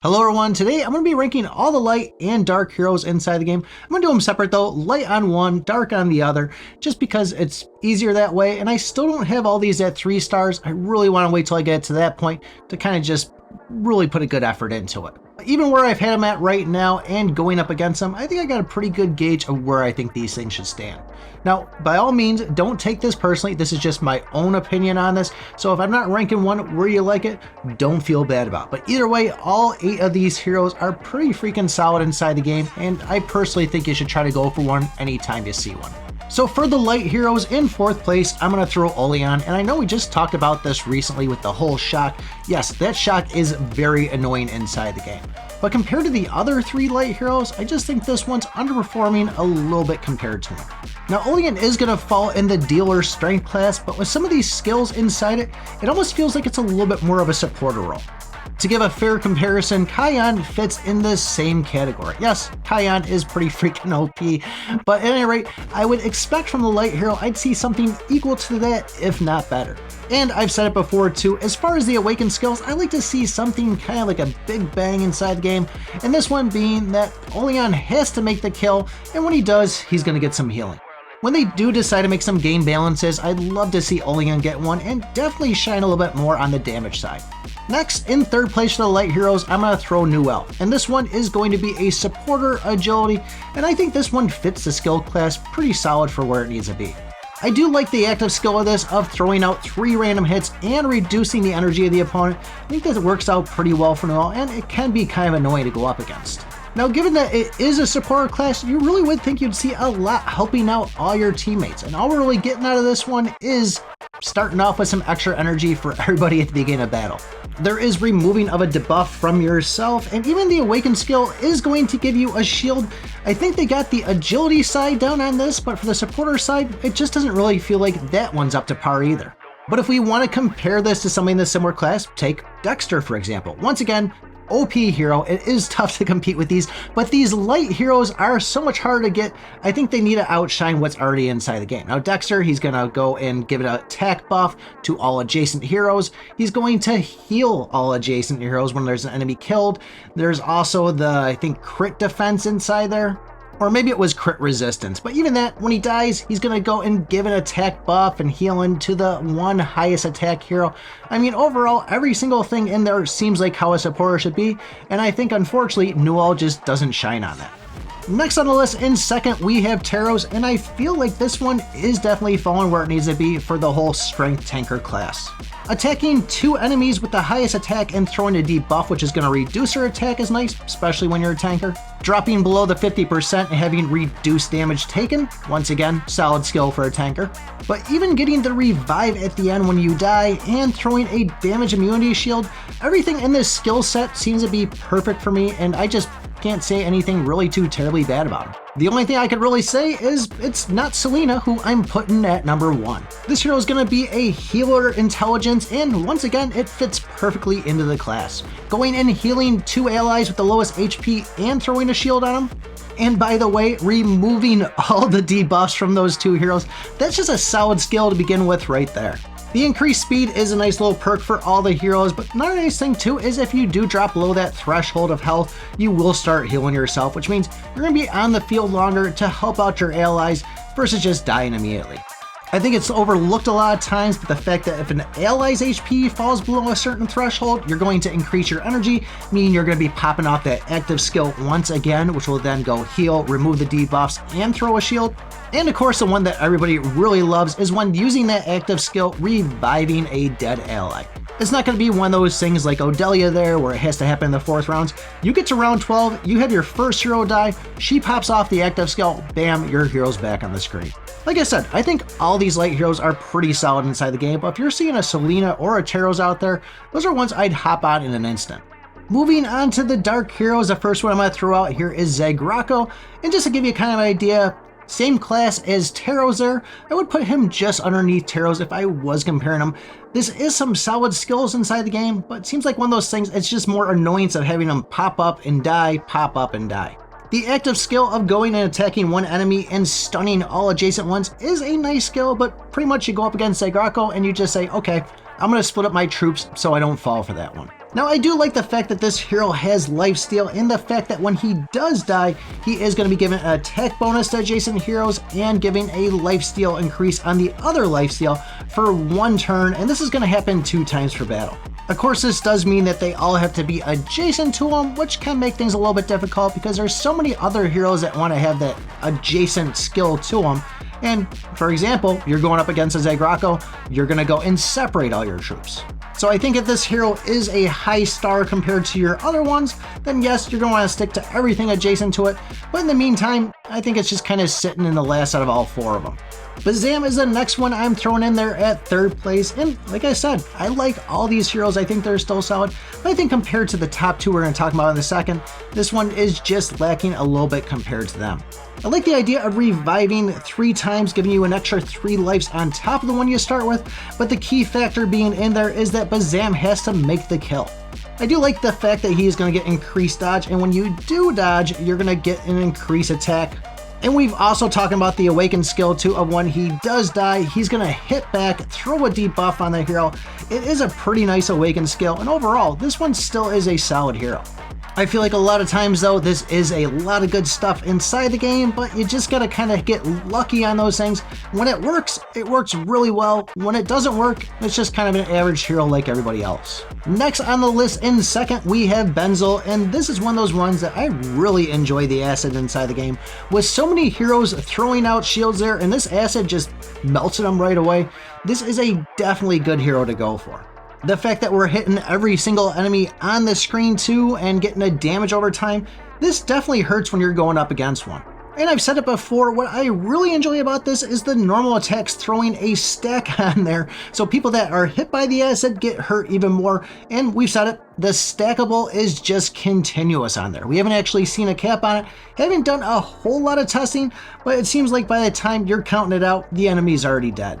Hello everyone, today I'm going to be ranking all the light and dark heroes inside the game. I'm going to do them separate though, light on one, dark on the other, just because it's easier that way, and I still don't have all these at 3 stars. I really want to wait till I get to that point to kind of just really put a good effort into it. Even where I've had them at right now and going up against them, I think I got a pretty good gauge of where I think these things should stand. Now, by all means, don't take this personally. This is just my own opinion on this. So if I'm not ranking one where you like it, don't feel bad about it. But either way, all 8 of these heroes are pretty freaking solid inside the game, and I personally think you should try to go for one anytime you see one. So for the light heroes, in 4th place, I'm going to throw Oleon, and I know we just talked about this recently with the whole shock. Yes, that shock is very annoying inside the game. But compared to the other 3 light heroes, I just think this one's underperforming a little bit compared to them. Now, Oleon is going to fall in the dealer strength class, but with some of these skills inside it, it almost feels like it's a little bit more of a supporter role. To give a fair comparison, Kion fits in this same category. Yes, Kion is pretty freaking OP, but at any rate, I would expect from the light hero I'd see something equal to that, if not better. And I've said it before too, as far as the awakened skills, I like to see something kind of like a big bang inside the game, and this one being that Oleon has to make the kill, and when he does, he's going to get some healing. When they do decide to make some game balances, I'd love to see Oleon get one and definitely shine a little bit more on the damage side. Next, in 3rd place for the light heroes, I'm going to throw Newell, and this one is going to be a supporter agility, and I think this one fits the skill class pretty solid for where it needs to be. I do like the active skill of this, of throwing out 3 random hits and reducing the energy of the opponent. I think that works out pretty well for Newell, and it can be kind of annoying to go up against. Now, given that it is a supporter class, you really would think you'd see a lot helping out all your teammates, and all we're really getting out of this one is starting off with some extra energy for everybody at the beginning of battle. There is removing of a debuff from yourself, and even the awakened skill is going to give you a shield. I think they got the agility side down on this, but for the supporter side, it just doesn't really feel like that one's up to par either. But if we want to compare this to something in the similar class, take Dexter for example. Once again, OP hero, it is tough to compete with these, but these light heroes are so much harder to get. I think they need to outshine what's already inside the game. Now Dexter, he's going to go and give it an attack buff to all adjacent heroes. He's going to heal all adjacent heroes when there's an enemy killed. There's also the, I think, crit defense inside there. Or maybe it was crit resistance, but even that, when he dies, he's going to go and give an attack buff and heal into the 1 highest attack hero. I mean, overall, every single thing in there seems like how a supporter should be, and I think unfortunately, Newell just doesn't shine on that. Next on the list, in 2nd, we have Taros, and I feel like this one is definitely falling where it needs to be for the whole strength tanker class. Attacking 2 enemies with the highest attack and throwing a debuff, which is going to reduce her attack, is nice, especially when you're a tanker. Dropping below the 50% and having reduced damage taken, once again, solid skill for a tanker. But even getting the revive at the end when you die and throwing a damage immunity shield, everything in this skill set seems to be perfect for me, and I just can't say anything really too terribly bad about him. The only thing I could really say is it's not Selena who I'm putting at number 1. This hero is going to be a healer intelligence, and once again, it fits perfectly into the class. Going and healing 2 allies with the lowest HP and throwing a shield on them. And by the way, removing all the debuffs from those 2 heroes, that's just a solid skill to begin with right there. The increased speed is a nice little perk for all the heroes, but another nice thing too is if you do drop below that threshold of health, you will start healing yourself, which means you're going to be on the field longer to help out your allies versus just dying immediately. I think it's overlooked a lot of times, but the fact that if an ally's HP falls below a certain threshold, you're going to increase your energy, meaning you're going to be popping off that active skill once again, which will then go heal, remove the debuffs, and throw a shield. And of course, the one that everybody really loves is when using that active skill, reviving a dead ally. It's not going to be one of those things like Odelia there where it has to happen in the 4th rounds. You get to round 12, you have your first hero die, she pops off the active skill, bam, your hero's back on the screen. Like I said, I think all these light heroes are pretty solid inside the game, but if you're seeing a Selena or a Taros out there, those are ones I'd hop on in an instant. Moving on to the dark heroes, the first one I'm going to throw out here is Zagraco, and just to give you kind of an idea, same class as Taros there, I would put him just underneath Taros if I was comparing them. This is some solid skills inside the game, but it seems like one of those things, it's just more annoyance of having him pop up and die, pop up and die. The active skill of going and attacking one enemy and stunning all adjacent ones is a nice skill, but pretty much you go up against Zagraco and you just say, okay, I'm going to split up my troops so I don't fall for that one. Now, I do like the fact that this hero has lifesteal and the fact that when he does die, he is going to be given an attack bonus to adjacent heroes and giving a lifesteal increase on the other lifesteal for 1 turn, and this is going to happen 2 times per battle. Of course, this does mean that they all have to be adjacent to him, which can make things a little bit difficult because there's so many other heroes that want to have that adjacent skill to him. And for example, you're going up against a zagraco, you're going to go and separate all your troops. So I think if this hero is a high star compared to your other ones, then yes, you're going to want to stick to everything adjacent to it. But in the meantime, I think it's just kind of sitting in the last out of all 4 of them. Bazam is the next one I'm throwing in there at 3rd place, and like I said, I like all these heroes. I think they're still solid, but I think compared to the top 2 we're going to talk about in a second, this one is just lacking a little bit compared to them. I like the idea of reviving 3 times, giving you an extra 3 lives on top of the one you start with, but the key factor being in there is that Bazam has to make the kill. I do like the fact that he's going to get increased dodge, and when you do dodge, you're going to get an increased attack. And we've also talked about the awakened skill too, of when he does die, he's going to hit back, throw a debuff on the hero. It is a pretty nice awakened skill, and overall, this one still is a solid hero. I feel like a lot of times though, this is a lot of good stuff inside the game, but you just gotta kind of get lucky on those things. When it works really well. When it doesn't work, it's just kind of an average hero like everybody else. Next on the list in 2nd, we have Benzo, and this is one of those ones that I really enjoy the acid inside the game. With so many heroes throwing out shields there, and this acid just melted them right away, this is a definitely good hero to go for. The fact that we're hitting every single enemy on the screen too and getting a damage over time, this definitely hurts when you're going up against one. And I've said it before, what I really enjoy about this is the normal attacks throwing a stack on there, so people that are hit by the acid get hurt even more, and we've said it, the stackable is just continuous on there. We haven't actually seen a cap on it, haven't done a whole lot of testing, but it seems like by the time you're counting it out, the enemy's already dead.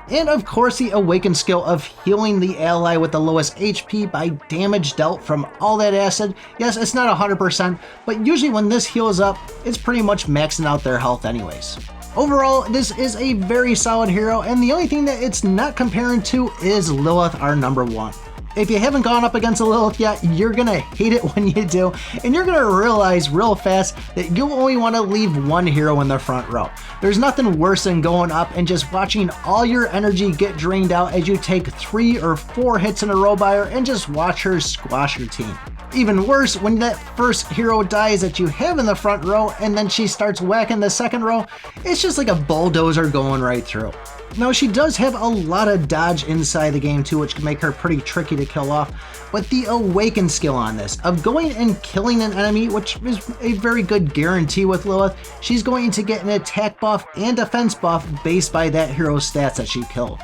And of course the awakened skill of healing the ally with the lowest HP by damage dealt from all that acid. Yes, it's not 100%, but usually when this heals up, it's pretty much maxing out their health anyways. Overall, this is a very solid hero, and the only thing that it's not comparing to is Lilith, our number 1. If you haven't gone up against a Lilith yet, you're gonna hate it when you do, and you're gonna realize real fast that you only want to leave one hero in the front row. There's nothing worse than going up and just watching all your energy get drained out as you take 3 or 4 hits in a row by her and just watch her squash your team. Even worse, when that first hero dies that you have in the front row and then she starts whacking the second row, it's just like a bulldozer going right through. Now, she does have a lot of dodge inside the game too, which can make her pretty tricky to kill off, but the awakened skill on this, of going and killing an enemy, which is a very good guarantee with Lilith, she's going to get an attack buff and defense buff based by that hero's stats that she killed.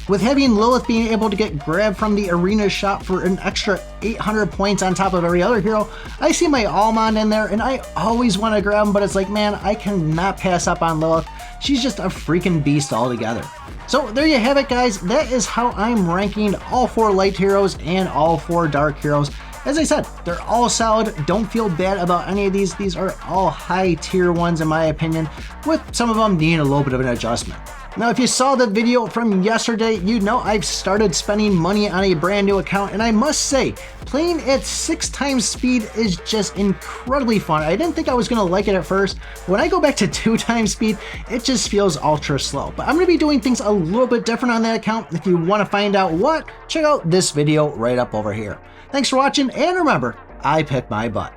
With having Lilith being able to get grabbed from the arena shop for an extra 800 points on top of every other hero, I see my Almond in there and I always want to grab him, but it's like, man, I cannot pass up on Lilith. She's just a freaking beast altogether. So there you have it, guys. That is how I'm ranking all 4 light heroes and all 4 dark heroes. As I said, they're all solid. Don't feel bad about any of these. These are all high tier ones in my opinion, with some of them needing a little bit of an adjustment. Now, if you saw the video from yesterday, you know I've started spending money on a brand new account, and I must say, playing at 6 times speed is just incredibly fun. I didn't think I was going to like it at first. When I go back to 2 times speed, it just feels ultra slow. But I'm going to be doing things a little bit different on that account. If you want to find out what, check out this video right up over here. Thanks for watching, and remember, I pick my butt.